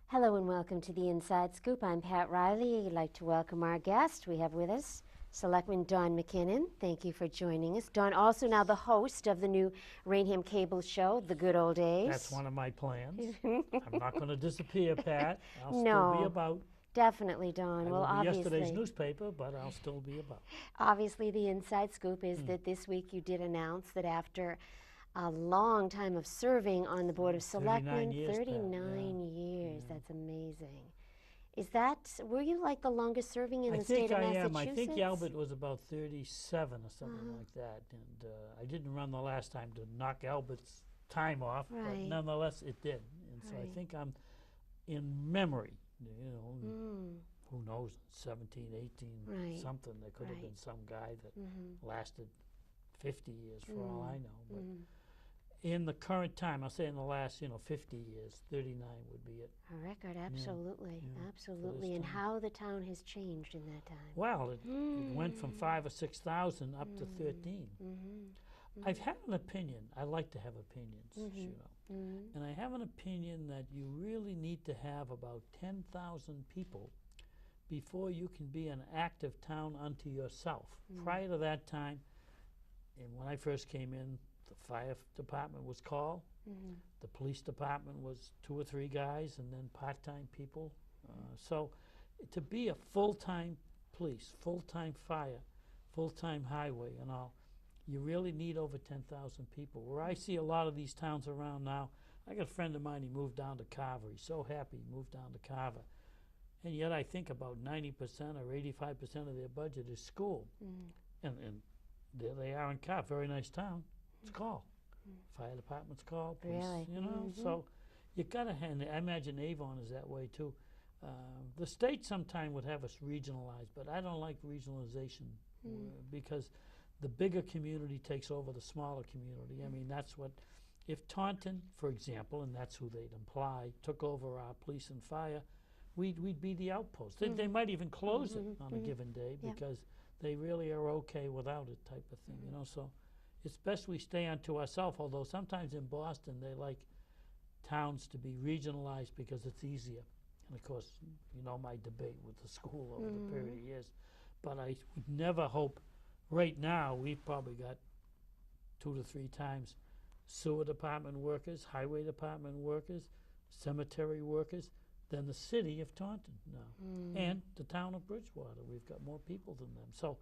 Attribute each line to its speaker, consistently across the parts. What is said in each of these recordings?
Speaker 1: Hello and welcome to the Inside Scoop. I'm Pat Riley. I'd like to welcome our guest. We have with us Selectman Don McKinnon. Thank you for joining us. Don, also now the host of the new Rainham Cable show, The Good Old Days.
Speaker 2: That's one of my plans. I'm not going to disappear, Pat. I'll
Speaker 1: No.
Speaker 2: still be about.
Speaker 1: Definitely, Don.
Speaker 2: I
Speaker 1: Well,
Speaker 2: will be
Speaker 1: obviously,
Speaker 2: yesterday's newspaper, but I'll still be about.
Speaker 1: obviously, the Inside Scoop is that this week you did announce that after a long time of serving on the Board of
Speaker 2: 39
Speaker 1: Selectmen,
Speaker 2: years, Pat,
Speaker 1: 39
Speaker 2: yeah.
Speaker 1: years.
Speaker 2: Yeah.
Speaker 1: That's amazing. Is that, were you like the longest serving in
Speaker 2: I
Speaker 1: the
Speaker 2: think
Speaker 1: state of
Speaker 2: I
Speaker 1: Massachusetts?
Speaker 2: am. I think Albert was about 37 or something like that. And I didn't run the last time to knock Albert's time off, but
Speaker 1: Right.
Speaker 2: nonetheless it did. And so I
Speaker 1: Right.
Speaker 2: think I'm in memory, who knows, 17, 18,
Speaker 1: Right.
Speaker 2: something. There could have
Speaker 1: Right.
Speaker 2: been some guy that lasted 50 years for all I know. But in the current time, I'll say in the last, 50 years, 39 would be it.
Speaker 1: A record, absolutely,
Speaker 2: yeah,
Speaker 1: absolutely. And
Speaker 2: time.
Speaker 1: how the town has changed in that time.
Speaker 2: Well, it went from 5,000 or 6,000 up to 13. I've had an opinion. I like to have opinions, and I have an opinion that you really need to have about 10,000 people before you can be an active town unto yourself. Prior to that time, and when I first came in, the fire department was called. The police department was 2 or 3 guys, and then part-time people. So to be a full-time police, full-time fire, full-time highway and all, you really need over 10,000 people. Where I see a lot of these towns around now, I got a friend of mine, he moved down to Carver. He's so happy he moved down to Carver. And yet I think about 90% or 85% of their budget is school. And there they are in Carver, very nice town. It's called. Fire department's called, police,
Speaker 1: Really?
Speaker 2: So you gotta hand it. I imagine Avon is that way too. The state sometime would have us regionalized, but I don't like regionalization because the bigger community takes over the smaller community. I mean, that's what, if Taunton, for example, and that's who they'd imply, took over our police and fire, we'd be the outpost. They might even close it on a given day because they really are okay without it type of thing, so it's best we stay unto ourselves, although sometimes in Boston they like towns to be regionalized because it's easier. And of course, my debate with the school over the period of years. But I would never hope, right now we've probably got 2 to 3 times sewer department workers, highway department workers, cemetery workers, than the city of Taunton now. And the town of Bridgewater, we've got more people than them. So,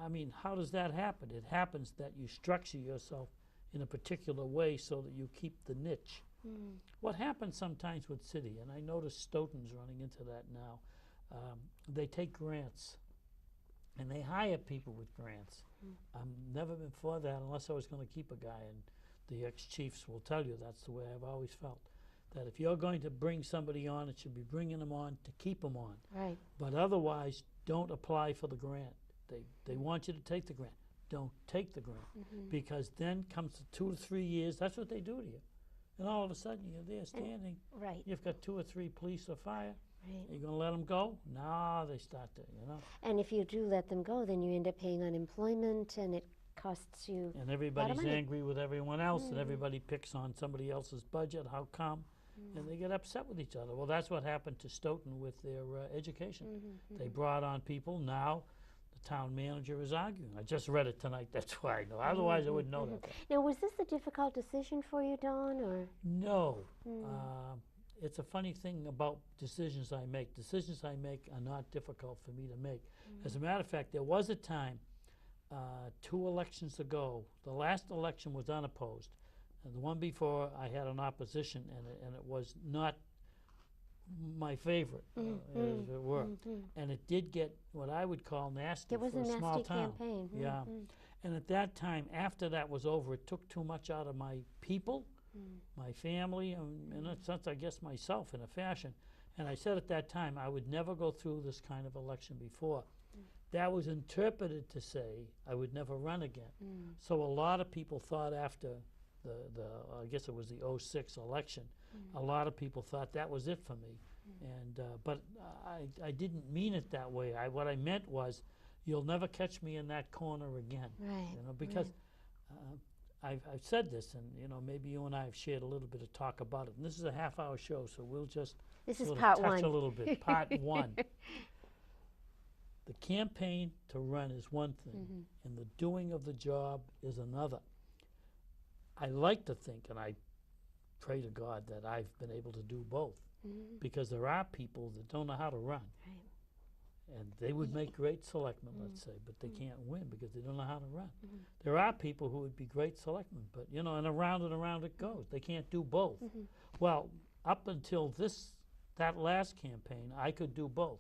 Speaker 2: I mean, how does that happen? It happens that you structure yourself in a particular way so that you keep the niche. What happens sometimes with city, and I notice Stoughton's running into that now, they take grants and they hire people with grants. I've never been for that unless I was going to keep a guy, and the ex-chiefs will tell you that's the way I've always felt. That if you're going to bring somebody on, it should be bringing them on to keep them on.
Speaker 1: Right.
Speaker 2: But otherwise, don't apply for the grant. They want you to take the grant. Don't take the grant. Because then comes the 2 to 3 years, that's what they do to you. And all of a sudden, you're there standing.
Speaker 1: Right.
Speaker 2: You've got 2 or 3 police or fire.
Speaker 1: Right.
Speaker 2: Are you going to let them go? No, they start to,
Speaker 1: And if you do let them go, then you end up paying unemployment, and it costs you
Speaker 2: And
Speaker 1: a lot of
Speaker 2: everybody's
Speaker 1: money.
Speaker 2: angry with everyone else, and everybody picks on somebody else's budget. How come? And they get upset with each other. Well, that's what happened to Stoughton with their education. They brought on people. Now the town manager is arguing. I just read it tonight. That's why I know. Otherwise, I wouldn't know that.
Speaker 1: Now, was this a difficult decision for you, Don, or?
Speaker 2: No. It's a funny thing about decisions I make. Decisions I make are not difficult for me to make. As a matter of fact, there was a time 2 elections ago, the last election was unopposed. And the one before, I had an opposition, and it was not my favorite, as it were. And it did get what I would call nasty
Speaker 1: It was
Speaker 2: for
Speaker 1: a
Speaker 2: a small
Speaker 1: nasty
Speaker 2: town.
Speaker 1: campaign.
Speaker 2: Yeah. And at that time, after that was over, it took too much out of my people, my family, and in a sense, I guess, myself in a fashion. And I said at that time, I would never go through this kind of election before. That was interpreted to say I would never run again. So a lot of people thought after I guess it was the '06 election, a lot of people thought that was it for me. And but I didn't mean it that way. What I meant was, you'll never catch me in that corner again.
Speaker 1: Right.
Speaker 2: Because I've said this, and maybe you and I have shared a little bit of talk about it. And this is a half-hour show, so we'll just
Speaker 1: This is
Speaker 2: sort of
Speaker 1: part
Speaker 2: touch
Speaker 1: one.
Speaker 2: a little bit. Part one. The campaign to run is one thing, and the doing of the job is another. I like to think, and I pray to God that I've been able to do both, because there are people that don't know how to run.
Speaker 1: Right.
Speaker 2: And they would make great selectmen, let's say, but they can't win because they don't know how to run. There are people who would be great selectmen, but and around it goes. They can't do both. Well, up until that last campaign, I could do both.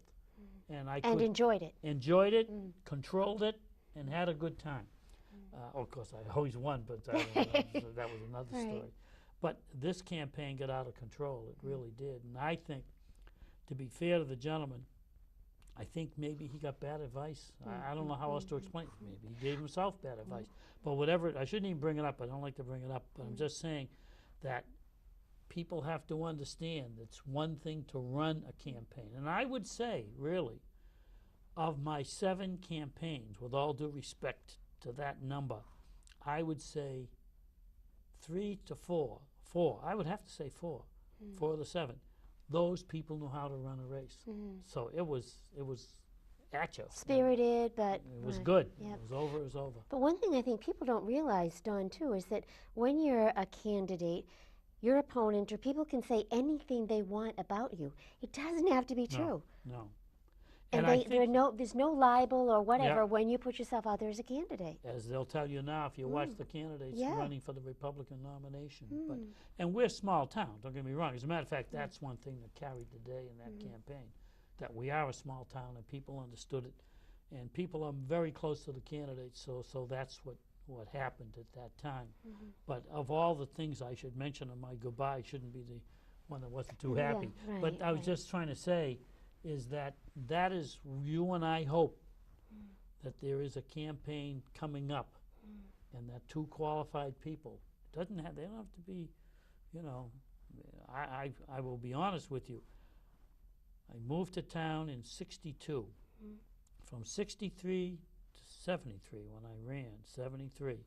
Speaker 2: And I
Speaker 1: And enjoyed it.
Speaker 2: enjoyed it, controlled it, and had a good time. Of course, I always won, but that was another story. But this campaign got out of control. It really did. And I think, to be fair to the gentleman, I think maybe he got bad advice. I don't know how else to explain it. Maybe he gave himself bad advice. But whatever, I shouldn't even bring it up. I don't like to bring it up. But I'm just saying that people have to understand it's one thing to run a campaign. And I would say, really, of my 7 campaigns, with all due respect to that number, I would say 3 to 4. 4. I would have to say 4. 4 of the 7. Those people knew how to run a race. So it was at you.
Speaker 1: Spirited, but
Speaker 2: It was good.
Speaker 1: Yep.
Speaker 2: It was over, it was over.
Speaker 1: But one thing I think people don't realize, Don, too, is that when you're a candidate, your opponent or people can say anything they want about you. It doesn't have to be true.
Speaker 2: No.
Speaker 1: And
Speaker 2: I think,
Speaker 1: there's no libel or whatever
Speaker 2: Yeah.
Speaker 1: when you put yourself out there as a candidate.
Speaker 2: as they'll tell you now, if you watch the candidates
Speaker 1: Yeah.
Speaker 2: running for the Republican nomination. And we're a small town, don't get me wrong. As a matter of fact, that's one thing that carried the day in that campaign, that we are a small town and people understood it. And people are very close to the candidates, so that's what happened at that time. But of all the things I should mention on my goodbye, shouldn't be the one that wasn't too happy.
Speaker 1: Yeah,
Speaker 2: But I was just trying to say is that is, you and I hope that there is a campaign coming up and that 2 qualified people, they don't have to be, I will be honest with you. I moved to town in '62. From '63 to '73, when I ran, '73,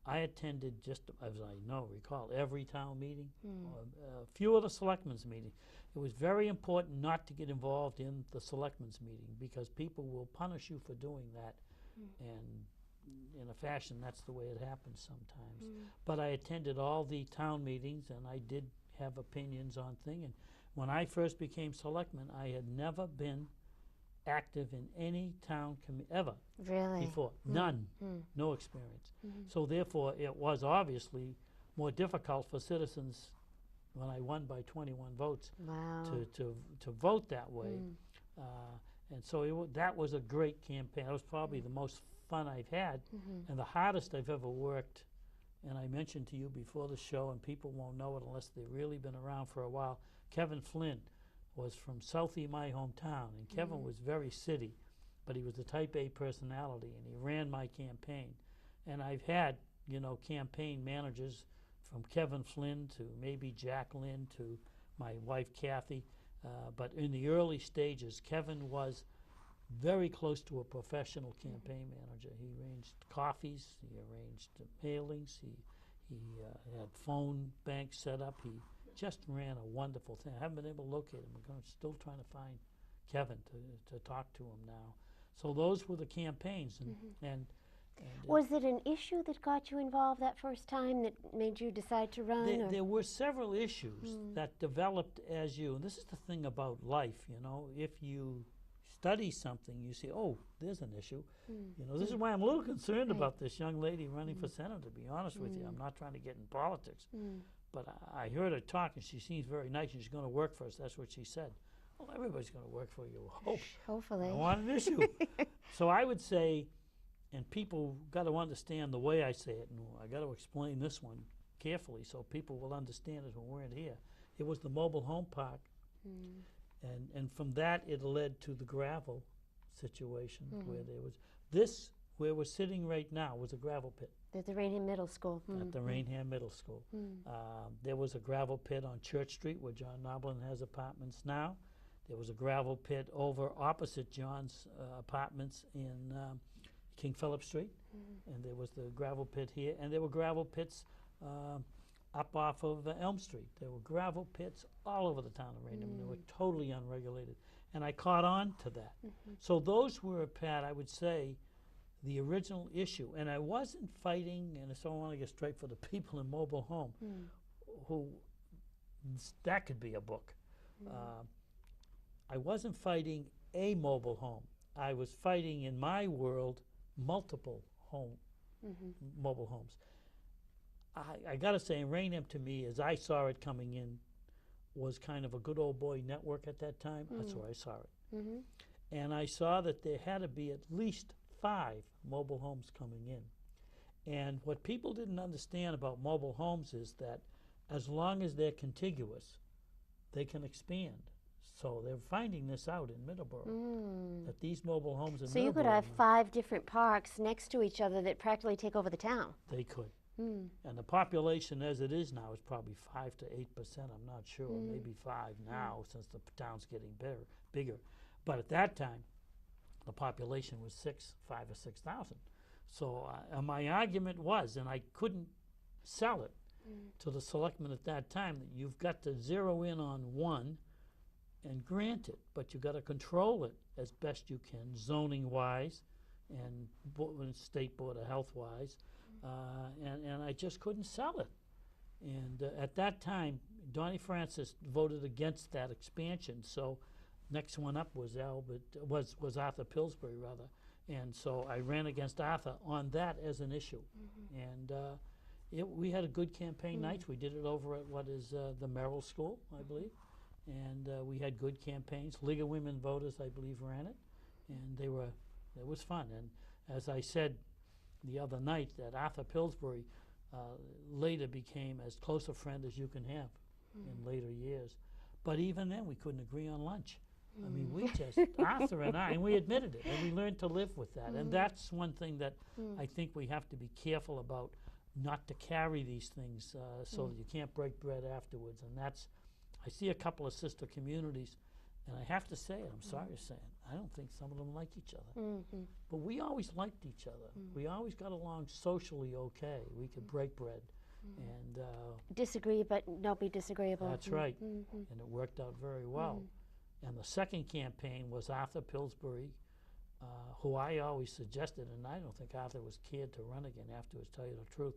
Speaker 2: I attended, just as I recall, every town meeting, a few of the selectmen's meetings. It was very important not to get involved in the selectmen's meeting because people will punish you for doing that. And in a fashion, that's the way it happens sometimes. But I attended all the town meetings and I did have opinions on things. And when I first became selectman, I had never been active in any town ever
Speaker 1: Really?
Speaker 2: before. None. No experience. So therefore, it was obviously more difficult for citizens when I won by 21 votes
Speaker 1: Wow.
Speaker 2: to vote that way. And so that was a great campaign. It was probably the most fun I've had and the hardest I've ever worked. And I mentioned to you before the show, and people won't know it unless they've really been around for a while, Kevin Flynn was from Southie, my hometown, and Kevin was very city, but he was a type A personality, and he ran my campaign. And I've had, campaign managers from Kevin Flynn to maybe Jack Lynn to my wife Kathy, but in the early stages, Kevin was very close to a professional campaign manager. He arranged coffees, he arranged mailings, he had phone banks set up. He just ran a wonderful thing. I haven't been able to locate him. I'm still trying to find Kevin to talk to him now. So those were the campaigns. And
Speaker 1: Was it an issue that got you involved that first time that made you decide to run?
Speaker 2: there were several issues that developed as you, and this is the thing about life, if you study something, you say, oh, there's an issue. This is why I'm a little concerned about this young lady running for Senate, to be honest with you. I'm not trying to get in politics. But I heard her talk, and she seems very nice, and she's going to work for us. That's what she said. Well, everybody's going to work for you, hope.
Speaker 1: Hopefully.
Speaker 2: I want an issue. So I would say, and people got to understand the way I say it, and I got to explain this one carefully so people will understand it when we're in here. It was the mobile home park, and from that it led to the gravel situation where there was this, where we're sitting right now, was a gravel pit.
Speaker 1: At the Rainham Middle School.
Speaker 2: At the Rainham Middle School. There was a gravel pit on Church Street where John Noblin has apartments now. There was a gravel pit over opposite John's apartments in King Philip Street, and there was the gravel pit here, and there were gravel pits up off of Elm Street. There were gravel pits all over the town of Raynham, and they were totally unregulated. And I caught on to that. So those were, Pat, I would say, the original issue. And I wasn't fighting, and so I want to get straight for the people in mobile home, who, that could be a book. I wasn't fighting a mobile home. I was fighting, in my world, multiple mobile homes. I got to say, in Raynham, to me, as I saw it coming in, was kind of a good old boy network at that time. That's where I saw it. And I saw that there had to be at least 5 mobile homes coming in. And what people didn't understand about mobile homes is that as long as they're contiguous, they can expand. So they're finding this out in Middleborough, that these mobile homes in Middleborough.
Speaker 1: So you could have 5 different parks next to each other that practically take over the town.
Speaker 2: They could. And the population as it is now is probably 5 to 8%. I'm not sure, maybe 5 now, since the town's getting bigger. But at that time, the population was 5 or 6,000. So my argument was, and I couldn't sell it to the selectmen at that time, that you've got to zero in on one and grant it, but you've got to control it as best you can, zoning-wise and State Board of Health-wise. And I just couldn't sell it. And at that time, Donnie Francis voted against that expansion. So next one up was Arthur Pillsbury, rather. And so I ran against Arthur on that as an issue. And we had a good campaign nights. We did it over at what is the Merrill School, I believe. And we had good campaigns. League of Women Voters, I believe, ran it. And it was fun. And as I said the other night, that Arthur Pillsbury later became as close a friend as you can have in later years. But even then, we couldn't agree on lunch. I mean, we just, Arthur and I, and we admitted it, and we learned to live with that. And that's one thing that I think we have to be careful about, not to carry these things so that you can't break bread afterwards. And that's, I see a couple of sister communities, and I have to say it, I'm sorry to say it, I don't think some of them like each other. But we always liked each other. We always got along socially okay. We could break bread. And
Speaker 1: disagree, but not be disagreeable.
Speaker 2: That's right. And it worked out very well. And the second campaign was Arthur Pillsbury, who I always suggested, and I don't think Arthur was cared to run again afterwards, tell you the truth.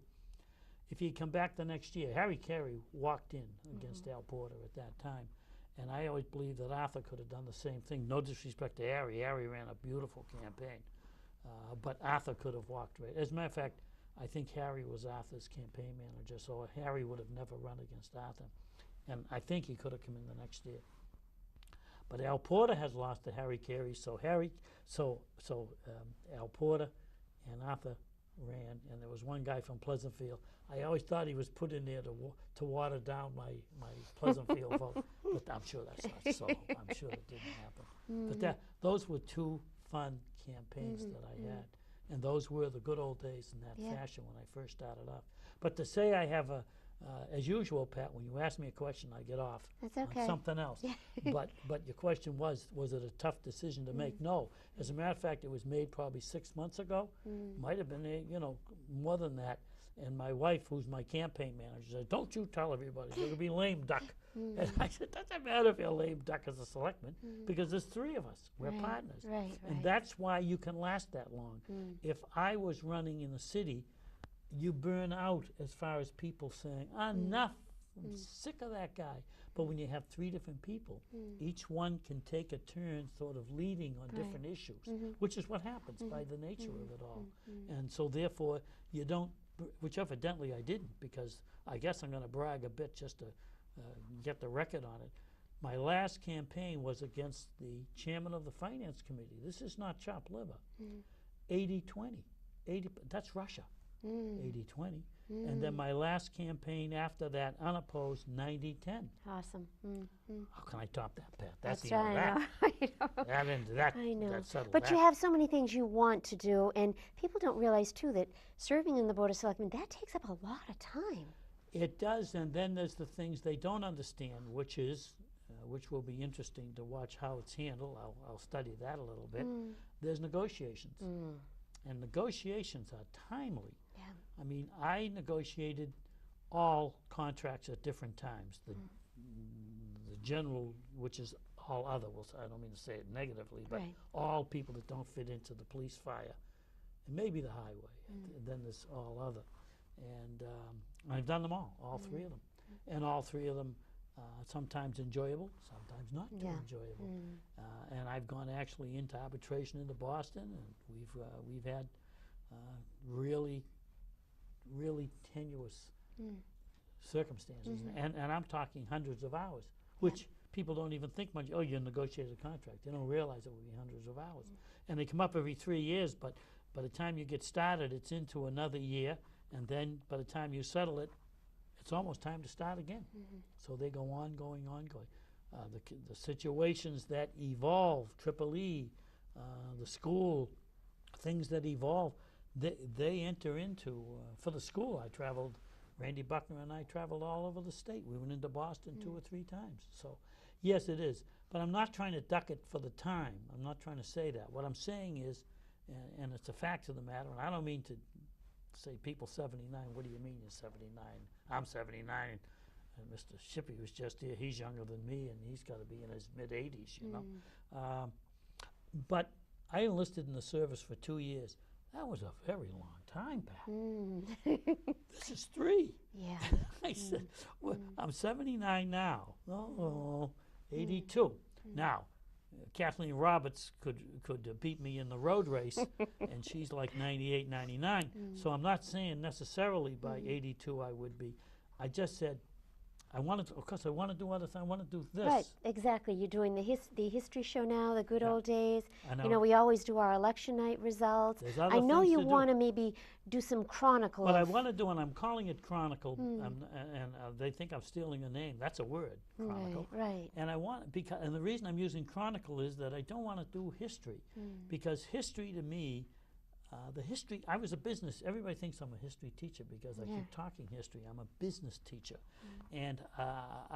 Speaker 2: If he'd come back the next year, Harry Carey walked in against Al Porter at that time. And I always believed that Arthur could have done the same thing. No disrespect to Harry. Harry ran a beautiful campaign. But Arthur could have walked right. As a matter of fact, I think Harry was Arthur's campaign manager, so Harry would have never run against Arthur. And I think he could have come in the next year. But Al Porter has lost to Harry Carey, so Al Porter and Arthur ran, and there was one guy from Pleasantville. I always thought he was put in there to water down my Pleasantville vote, but I'm sure that's not so. I'm sure it didn't happen. But those were 2 fun campaigns that I had, and those were the good old days in that fashion when I first started off. But to say I have as usual, Pat, when you ask me a question, I get off on something else. but your question was it a tough decision to make? No. As a matter of fact, it was made probably 6 months ago. Might have been, more than that. And my wife, who's my campaign manager, said, "Don't you tell everybody. You're going to be lame duck." And I said, "Doesn't matter if you're a lame duck as a selectman, because there's 3 of us. We're partners." And that's why you can last that long. If I was running in the city, you burn out as far as people saying, "Enough, I'm sick of that guy." But when you have 3 different people, each one can take a turn sort of leading on different issues, which is what happens by the nature of it all. And so therefore, you don't, which evidently I didn't, because I guess I'm going to brag a bit just to get the record on it. My last campaign was against the chairman of the finance committee. This is not chopped liver. 80-20. That's Russia. 80-20. And then my last campaign after that, unopposed, 90-10.
Speaker 1: Awesome.
Speaker 2: How can I top that, Pat? That's
Speaker 1: That's
Speaker 2: the end
Speaker 1: right.
Speaker 2: of that.
Speaker 1: I know.
Speaker 2: That settled
Speaker 1: But
Speaker 2: that.
Speaker 1: you have so many things you want to do, and people don't realize, too, that serving in the Board of Selectmen, that takes up a lot of time.
Speaker 2: It does, and then there's the things they don't understand, which will be interesting to watch how it's handled. I'll study that a little bit. There's negotiations. and negotiations are timely.
Speaker 1: Yeah.
Speaker 2: I mean, I negotiated all contracts at different times. The general, which is all other, I don't mean to say it negatively, but
Speaker 1: Right.
Speaker 2: all people that don't fit into the police, fire, and maybe the highway. And then there's all other. And I've done them all three of them. And all three of them, sometimes enjoyable, sometimes not too
Speaker 1: Yeah.
Speaker 2: enjoyable. And I've gone actually into arbitration into Boston, and we've had really, really tenuous circumstances. And I'm talking hundreds of hours, which people don't even think much. Oh, you negotiated a contract. They don't realize it would be hundreds of hours. And they come up every 3 years, but by the time you get started, it's into another year. And then by the time you settle it, it's almost time to start again. So they go on, going. The situations that evolve, Triple E, the school, things that evolve, they enter into, for the school, I traveled, Randy Buckner and I traveled all over the state. We went into Boston 2 or 3 times. So, yes, it is. But I'm not trying to duck it for the time. I'm not trying to say that. What I'm saying is, and it's a fact of the matter, and I don't mean to say people 79, what do you mean you're 79? I'm 79, and Mr. Shippey was just here. He's younger than me, and he's got to be in his mid-80s, you know. But I enlisted in the service for 2 years. That was a very long time, Pat. This is 3.
Speaker 1: Yeah.
Speaker 2: I said, well, I'm 79 now. Oh, 82. Now, Kathleen Roberts could beat me in the road race, and she's like 98, 99. So I'm not saying necessarily by 82 I would be. I just said, I wanted to, of course, I want to do other things. I want to do this.
Speaker 1: Right, exactly. You're doing the history show now, the good old days.
Speaker 2: I know.
Speaker 1: You know, we always do our election night results.
Speaker 2: There's other
Speaker 1: I know
Speaker 2: things
Speaker 1: you
Speaker 2: to do.
Speaker 1: want to maybe do some chronicle.
Speaker 2: What I
Speaker 1: of-
Speaker 2: want to do, and I'm calling it Chronicle, and they think I'm stealing a name. That's a word, Chronicle.
Speaker 1: Right.
Speaker 2: And I want, and the reason I'm using Chronicle is that I don't want to do history, because history to me, the history, I was a business, everybody thinks I'm a history teacher because I keep talking history. I'm a business teacher. And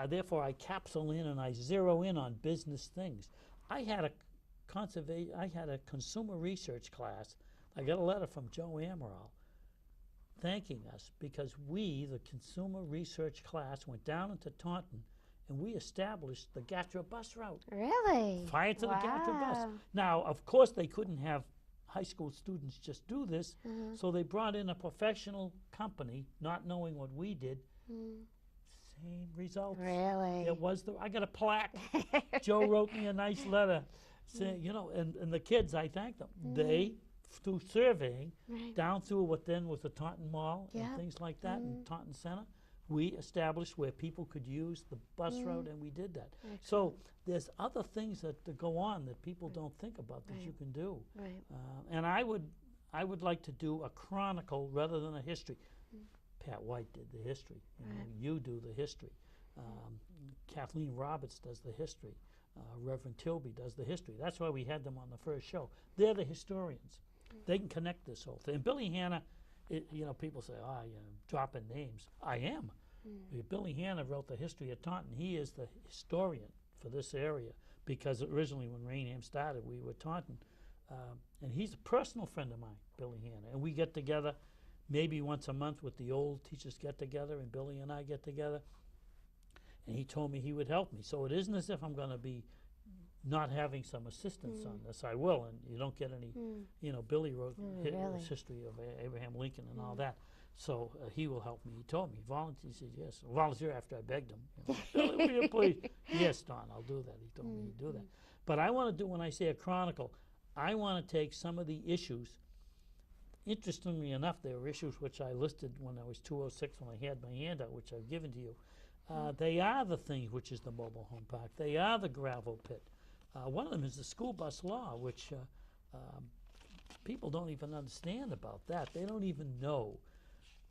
Speaker 2: therefore I capsule in and I zero in on business things. I had a consumer research class. I got a letter from Joe Amaral thanking us because we, the consumer research class, went down into Taunton and we established the Gatra bus route.
Speaker 1: Really?
Speaker 2: Prior to the Gatra bus.
Speaker 1: Wow.
Speaker 2: Now, of course, they couldn't have high school students just do this, so they brought in a professional company, not knowing what we did. Same results.
Speaker 1: Really?
Speaker 2: It was I got a plaque. Joe wrote me a nice letter saying, you know, and the kids, I thanked them. They, through surveying, down through what then was the Taunton Mall and things like that, and Taunton Center, we established where people could use the bus route, and we did that. So there's other things that go on that people don't think about that you can do.
Speaker 1: Right.
Speaker 2: And I would like to do a chronicle rather than a history. Pat White did the history. You do the history. Kathleen Roberts does the history. Reverend Tilby does the history. That's why we had them on the first show. They're the historians. They can connect this whole thing. And Billy Hanna, you know, people say, you're dropping names. I am. Billy Hanna wrote the history of Taunton. He is the historian for this area because originally when Rainham started, we were Taunton. And he's a personal friend of mine, Billy Hanna. And we get together maybe once a month with the old teachers get together, and Billy and I get together. And he told me he would help me. So it isn't as if I'm going to be not having some assistance on this. I will, and you don't get any, you know, Billy wrote his history of Abraham Lincoln and all that. So he will help me. He told me, volunteer. He said, yes. Volunteer after I begged him. You know, Billy, will you please? Yes, Don, I'll do that. He told me he'd do that. But I want to do, when I say a chronicle, I want to take some of the issues. Interestingly enough, there were issues which I listed when I was 206 when I had my handout, which I've given to you. They are the things, which is the mobile home park. They are the gravel pit. One of them is the school bus law, which people don't even understand about that. They don't even know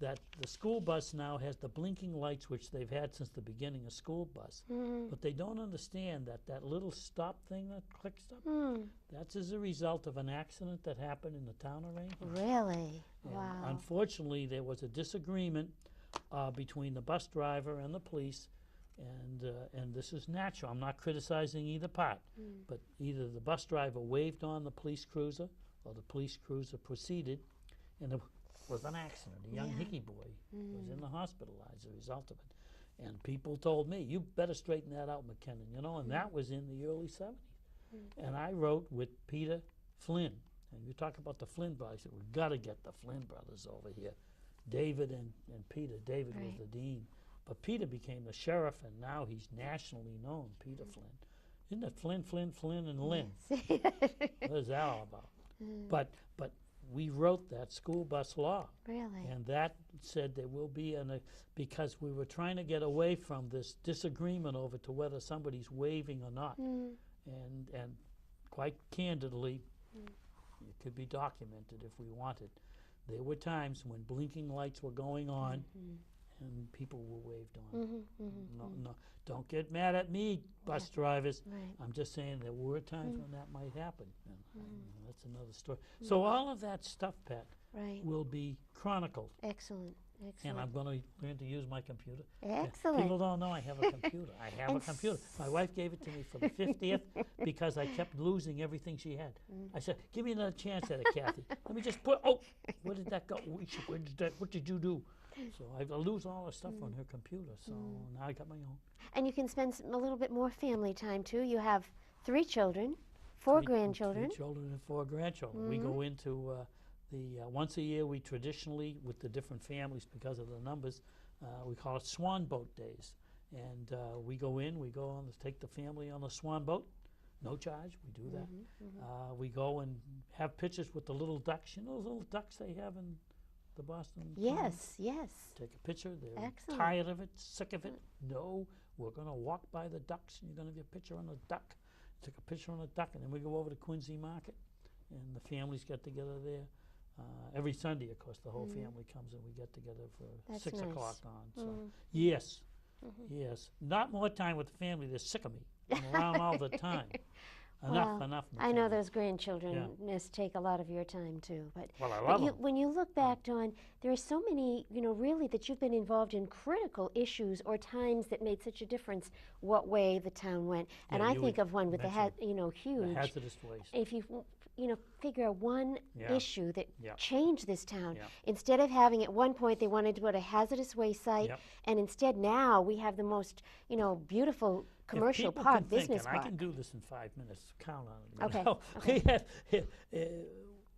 Speaker 2: that the school bus now has the blinking lights, which they've had since the beginning of school bus. But they don't understand that that little stop thing that clicks up, that's as a result of an accident that happened in the town of Rainham.
Speaker 1: Really?
Speaker 2: And
Speaker 1: Wow.
Speaker 2: unfortunately, there was a disagreement between the bus driver and the police, and this is natural. I'm not criticizing either part, but either the bus driver waved on the police cruiser Well, the police cruiser proceeded, and there was an accident. A young
Speaker 1: Yeah.
Speaker 2: Hickey boy was in the hospital as a result of it. And people told me, you better straighten that out, McKinnon, you know, and that was in the early 70s. And I wrote with Peter Flynn. And you talk about the Flynn brothers. I said, we've got to get the Flynn brothers over here. David and Peter. David was the dean. But Peter became the sheriff, and now he's nationally known, Peter Flynn. Isn't it Flynn, Flynn, and Lynn?
Speaker 1: Yes.
Speaker 2: What is that all about? But we wrote that school bus law.
Speaker 1: Really?
Speaker 2: And that said there will be, because we were trying to get away from this disagreement over to whether somebody's waving or not. And quite candidly, it could be documented if we wanted. There were times when blinking lights were going on and people were waved on. No, don't get mad at me, bus drivers.
Speaker 1: Right.
Speaker 2: I'm just saying there were times when that might happen. And that's another story. So all of that stuff, Pat, will be chronicled.
Speaker 1: Excellent.
Speaker 2: And I'm going to learn to use my computer.
Speaker 1: Excellent.
Speaker 2: People don't know I have a computer. I have a computer. My wife gave it to me for the 50th because I kept losing everything she had. I said, give me another chance at it, Kathy. Let me just put, where did that go? What did you do? So I lose all the stuff on her computer. So now I got my own.
Speaker 1: And you can spend a little bit more family time, too. You have 3 children, 4 grandchildren.
Speaker 2: 3 children and 4 grandchildren. We go into once a year, we traditionally, with the different families because of the numbers, we call it Swan Boat Days. And we go on to take the family on a swan boat. No charge, we do that. We go and have pictures with the little ducks. You know those little ducks they have in the Boston?
Speaker 1: Yes, yes.
Speaker 2: Take a picture. They're
Speaker 1: Excellent.
Speaker 2: tired of it, sick of it. No, we're going to walk by the ducks, and you're going to get a picture on a duck. Take a picture on a duck, and then we go over to Quincy Market, and the families get together there. Every Sunday, of course, the whole family comes and we get together for
Speaker 1: That's
Speaker 2: 6
Speaker 1: nice.
Speaker 2: o'clock on. So yes, yes, not more time with the family. They're sick of me. I'm around all the time. Enough.
Speaker 1: I know
Speaker 2: McKinnon.
Speaker 1: those grandchildren must take a lot of your time too. But,
Speaker 2: Well, I love them.
Speaker 1: when you look back, Dawn, there are so many, really, that you've been involved in critical issues or times that made such a difference what way the town went. And
Speaker 2: Yeah,
Speaker 1: I
Speaker 2: you
Speaker 1: think
Speaker 2: would
Speaker 1: of one with the huge.
Speaker 2: The hazardous waste.
Speaker 1: If you figure one issue that
Speaker 2: Yeah.
Speaker 1: changed this town.
Speaker 2: Yeah.
Speaker 1: Instead of having, at one point they wanted to put a hazardous waste site,
Speaker 2: Yep.
Speaker 1: and instead now we have the most beautiful commercial
Speaker 2: If people
Speaker 1: park,
Speaker 2: can think,
Speaker 1: business
Speaker 2: and
Speaker 1: park.
Speaker 2: I can do this in 5 minutes. Count on it.
Speaker 1: Okay,
Speaker 2: You know?
Speaker 1: okay.
Speaker 2: We had,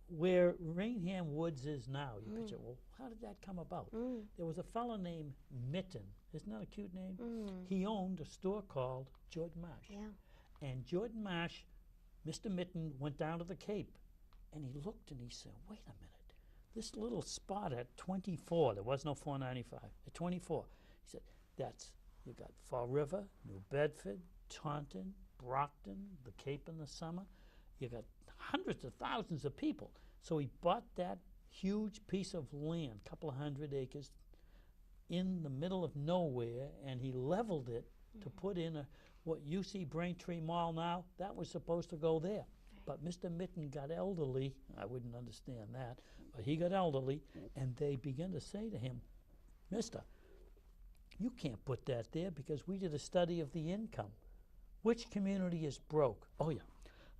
Speaker 2: where Rainham Woods is now, you picture, well, how did that come about? There was a fellow named Mitten. Isn't that a cute name? He owned a store called Jordan Marsh.
Speaker 1: Yeah.
Speaker 2: And Jordan Marsh, Mr. Mitten went down to the Cape, and he looked and he said, wait a minute, this little spot at 24, there was no 495, at 24, he said, you got Fall River, New Bedford, Taunton, Brockton, the Cape in the summer, you got hundreds of thousands of people. So he bought that huge piece of land, a couple of 100 acres, in the middle of nowhere, and he leveled it to put in what you see Braintree Mall now, that was supposed to go there. But Mr. Mitten got elderly, I wouldn't understand that, but he got elderly, and they began to say to him, Mister, you can't put that there because we did a study of the income. Which community is broke? Oh yeah,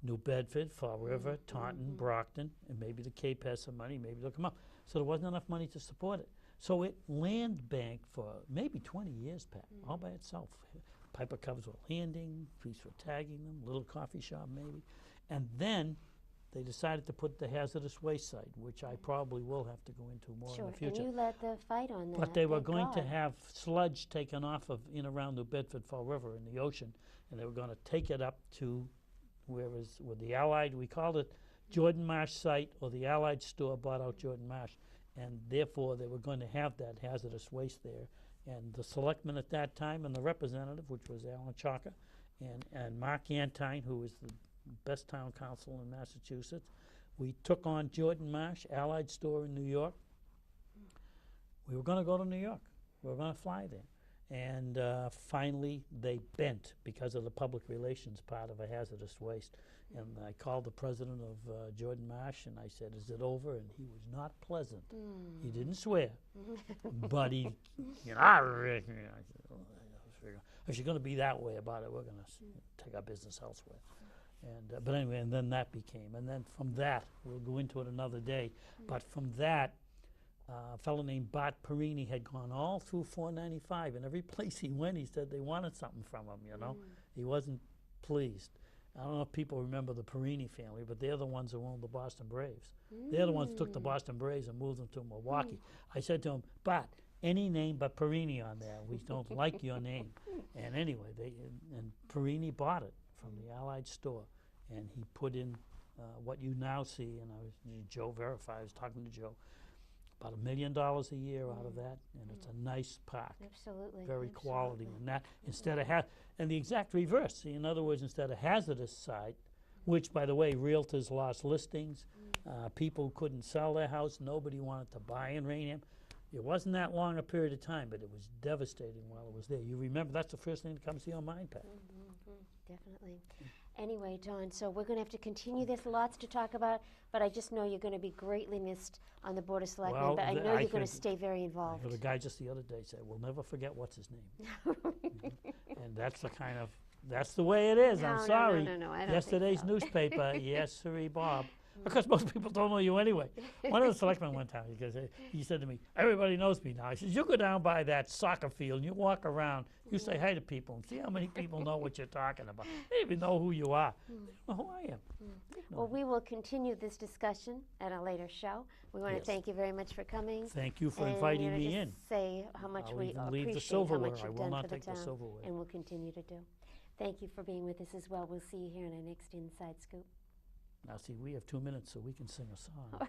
Speaker 2: New Bedford, Fall River, Taunton, Brockton, and maybe the Cape has some money, maybe they'll come up. So there wasn't enough money to support it. So it land banked for maybe 20 years, Pat, all by itself. Piper covers were landing, police were tagging them, little coffee shop maybe. And then they decided to put the hazardous waste site, which I probably will have to go into more in the future.
Speaker 1: And you led the fight on that.
Speaker 2: But they were
Speaker 1: thank
Speaker 2: going to
Speaker 1: God.
Speaker 2: have sludge taken off of in around New Bedford Fall River in the ocean, and they were going to take it up to where the Allied, we called it Jordan Marsh site, or the Allied store bought out Jordan Marsh, and therefore they were going to have that hazardous waste there. And the selectman at that time and the representative, which was Alan Chalker, and Mark Antine, who was the best town council in Massachusetts, we took on Jordan Marsh, Allied store in New York. We were going to go to New York. We were going to fly there. And finally, they bent because of the public relations part of a hazardous waste. And I called the president of Jordan Marsh, and I said, is it over? And he was not pleasant. He didn't swear, but he, I said, if you're going to be that way about it, we're going to take our business elsewhere. And but anyway, and then that became, and then from that, we'll go into it another day. But from that, a fellow named Bart Perini had gone all through 495, and every place he went, he said they wanted something from him. You know, he wasn't pleased. I don't know if people remember the Perini family, but they're the ones who owned the Boston Braves. They're the ones who took the Boston Braves and moved them to Milwaukee. I said to him, Bart, any name but Perini on there. We don't like your name. And anyway, and Perini bought it from the Allied store, and he put in what you now see. And Joe verified. I was talking to Joe. About $1 million a year out of that, and it's a nice park.
Speaker 1: Absolutely.
Speaker 2: Very
Speaker 1: absolutely.
Speaker 2: quality. And that instead of and the exact reverse. See, in other words, instead of hazardous site, which by the way, realtors lost listings, people couldn't sell their house, nobody wanted to buy in Rainham. It wasn't that long a period of time, but it was devastating while it was there. You remember, that's the first thing that comes to your mind, Pat.
Speaker 1: Definitely. Anyway, Don, so we're going to have to continue this. Lots to talk about, but I just know you're going to be greatly missed on the Board of Selectmen,
Speaker 2: Well,
Speaker 1: but I know
Speaker 2: I
Speaker 1: you're going to
Speaker 2: think-
Speaker 1: stay very
Speaker 2: I
Speaker 1: involved.
Speaker 2: heard a guy just the other day say, we'll never forget what's his name. And that's the kind of, that's the way it is.
Speaker 1: No,
Speaker 2: I'm
Speaker 1: no,
Speaker 2: sorry.
Speaker 1: no, no, I don't think
Speaker 2: Yesterday's
Speaker 1: so.
Speaker 2: newspaper, yes, sirree, Bob. Because most people don't know you anyway. One of the selectmen one time, he said to me, everybody knows me now. He says, you go down by that soccer field and you walk around, you say hi to people and see how many people know what you're talking about. They even know who you are. They know who I am.
Speaker 1: Well, we will continue this discussion at a later show. We want
Speaker 2: Yes.
Speaker 1: to thank you very much for coming.
Speaker 2: Thank you for
Speaker 1: and,
Speaker 2: inviting me
Speaker 1: just
Speaker 2: in.
Speaker 1: Say how much
Speaker 2: I'll
Speaker 1: we
Speaker 2: even leave the
Speaker 1: appreciate how
Speaker 2: silverware.
Speaker 1: much
Speaker 2: I
Speaker 1: you've
Speaker 2: will
Speaker 1: done
Speaker 2: not
Speaker 1: for the
Speaker 2: take the
Speaker 1: town,
Speaker 2: silverware.
Speaker 1: and will continue to do. Thank you for being with us as well. We'll see you here in our next Inside Scoop.
Speaker 2: Now, see, we have 2 minutes, so we can sing a song.